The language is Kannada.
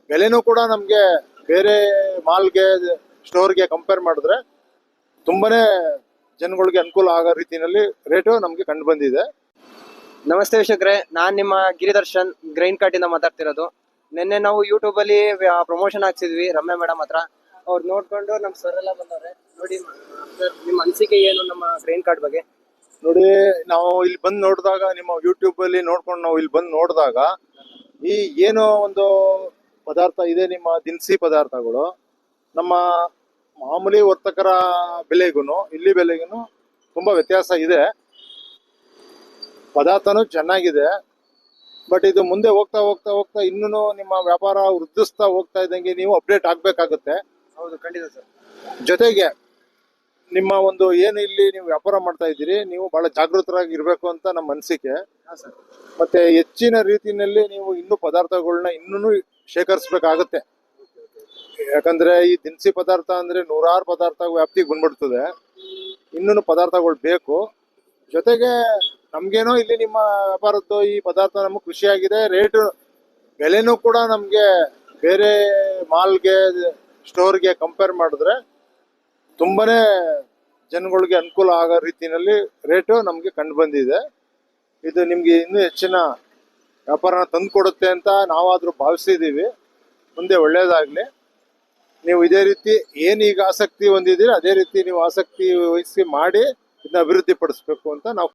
ಬೆಲೆನೂ ಕೂಡ ನಮಗೆ ಬೇರೆ ಮಾಲ್ಗೆ ಸ್ಟೋರ್ಗೆ ಕಂಪೇರ್ ಮಾಡಿದ್ರೆ ತುಂಬಾನೇ ಜನಗಳಿಗೆ ಅನುಕೂಲ ಆಗೋ ರೀತಿಯಲ್ಲಿ ರೇಟು ನಮಗೆ ಕಂಡು ಬಂದಿದೆ. ನಮಸ್ತೆ ವೀಕ್ಷಕರೇ, ನಾನ್ ನಿಮ್ಮ ಗಿರಿದರ್ಶನ್ ಗ್ರೈನ್ ಕಾರ್ಟ್ ಇಂದ ಮಾತಾಡ್ತಿರೋದು. ನಿನ್ನೆ ನಾವು ಯೂಟ್ಯೂಬ್ ಅಲ್ಲಿ ಪ್ರಮೋಷನ್ ಹಾಕ್ಸಿದ್ವಿ ರಮ್ಯಾ ಮೇಡಮ್ ಹತ್ರ. ಅವ್ರು ನೋಡ್ಕೊಂಡು ನಮ್ ಸರ್ ಎಲ್ಲ ಬಂದವ್ರೆ. ನೋಡಿ ಸರ್, ನಿಮ್ಮ ಅನಿಸಿಕೆ ಏನು ನಮ್ಮ ಗ್ರೈನ್ ಕಾರ್ಟ್ ಬಗ್ಗೆ? ನೋಡಿ, ನಾವು ಇಲ್ಲಿ ಬಂದು ನೋಡಿದಾಗ, ನಿಮ್ಮ ಯೂಟ್ಯೂಬ್ ಅಲ್ಲಿ ನೋಡ್ಕೊಂಡು ನಾವು ಇಲ್ಲಿ ಬಂದು ನೋಡಿದಾಗ, ಈ ಏನೋ ಒಂದು ಪದಾರ್ಥ ಇದೆ, ನಿಮ್ಮ ದಿನಸಿ ಪದಾರ್ಥಗಳು ನಮ್ಮ ಮಾಮೂಲಿ ವರ್ತಕರ ಬೆಲೆಗೂ ಇಲ್ಲಿ ಬೆಲೆಗೂ ತುಂಬಾ ವ್ಯತ್ಯಾಸ ಇದೆ. ಪದಾರ್ಥನೂ ಚೆನ್ನಾಗಿದೆ, ಬಟ್ ಇದು ಮುಂದೆ ಹೋಗ್ತಾ ಹೋಗ್ತಾ ಹೋಗ್ತಾ ಇನ್ನೂ ನಿಮ್ಮ ವ್ಯಾಪಾರ ವೃದ್ಧಿಸ್ತಾ ಹೋಗ್ತಾ ಇದ್ದಂಗೆ ನೀವು ಅಪ್ಡೇಟ್ ಆಗ್ಬೇಕಾಗುತ್ತೆ. ಹೌದು, ಖಂಡಿತ ಸರ್. ಜೊತೆಗೆ ನಿಮ್ಮ ಒಂದು ಏನು ಇಲ್ಲಿ ನೀವು ವ್ಯಾಪಾರ ಮಾಡ್ತಾ ಇದ್ದೀರಿ, ನೀವು ಬಹಳ ಜಾಗೃತರಾಗಿ ಇರಬೇಕು ಅಂತ ನಮ್ಮ ಅನಿಸಿಕೆ. ಮತ್ತೆ ಹೆಚ್ಚಿನ ರೀತಿಯಲ್ಲಿ ನೀವು ಇನ್ನೂ ಪದಾರ್ಥಗಳನ್ನ ಇನ್ನೂ ಶೇಖರಿಸಬೇಕಾಗತ್ತೆ. ಯಾಕಂದ್ರೆ ಈ ದಿನಸಿ ಪದಾರ್ಥ ಅಂದ್ರೆ ನೂರಾರು ಪದಾರ್ಥ ವ್ಯಾಪ್ತಿಗೆ ಬಂದ್ಬಿಡ್ತದೆ. ಇನ್ನೂ ಪದಾರ್ಥಗಳು ಬೇಕು. ಜೊತೆಗೆ ನಮ್ಗೇನೋ ಇಲ್ಲಿ ನಿಮ್ಮ ವ್ಯಾಪಾರದ್ದು ಈ ಪದಾರ್ಥ ನಮಗೆ ಖುಷಿಯಾಗಿದೆ. ರೇಟು ಬೆಲೆನೂ ಕೂಡ ನಮಗೆ ಬೇರೆ ಮಾಲ್ಗೆ ಸ್ಟೋರ್ಗೆ ಕಂಪೇರ್ ಮಾಡಿದ್ರೆ ತುಂಬಾನೇ ಜನಗಳಿಗೆ ಅನುಕೂಲ ಆಗೋ ರೀತಿಯಲ್ಲಿ ರೇಟು ನಮಗೆ ಕಂಡು ಬಂದಿದೆ. ಇದು ನಿಮ್ಗೆ ಇನ್ನೂ ಹೆಚ್ಚಿನ ವ್ಯಾಪಾರನ ತಂದು ಕೊಡುತ್ತೆ ಅಂತ ನಾವಾದ್ರೂ ಭಾವಿಸಿದೀವಿ. ಮುಂದೆ ಒಳ್ಳೇದಾಗ್ಲಿ. ನೀವು ಇದೇ ರೀತಿ ಏನೀಗ ಆಸಕ್ತಿ ಹೊಂದಿದ್ದೀರಿ ಅದೇ ರೀತಿ ನೀವು ಆಸಕ್ತಿ ವಹಿಸಿ ಮಾಡಿ ಇದನ್ನ ಅಭಿವೃದ್ಧಿ ಪಡಿಸ್ಬೇಕು ಅಂತ ನಾವು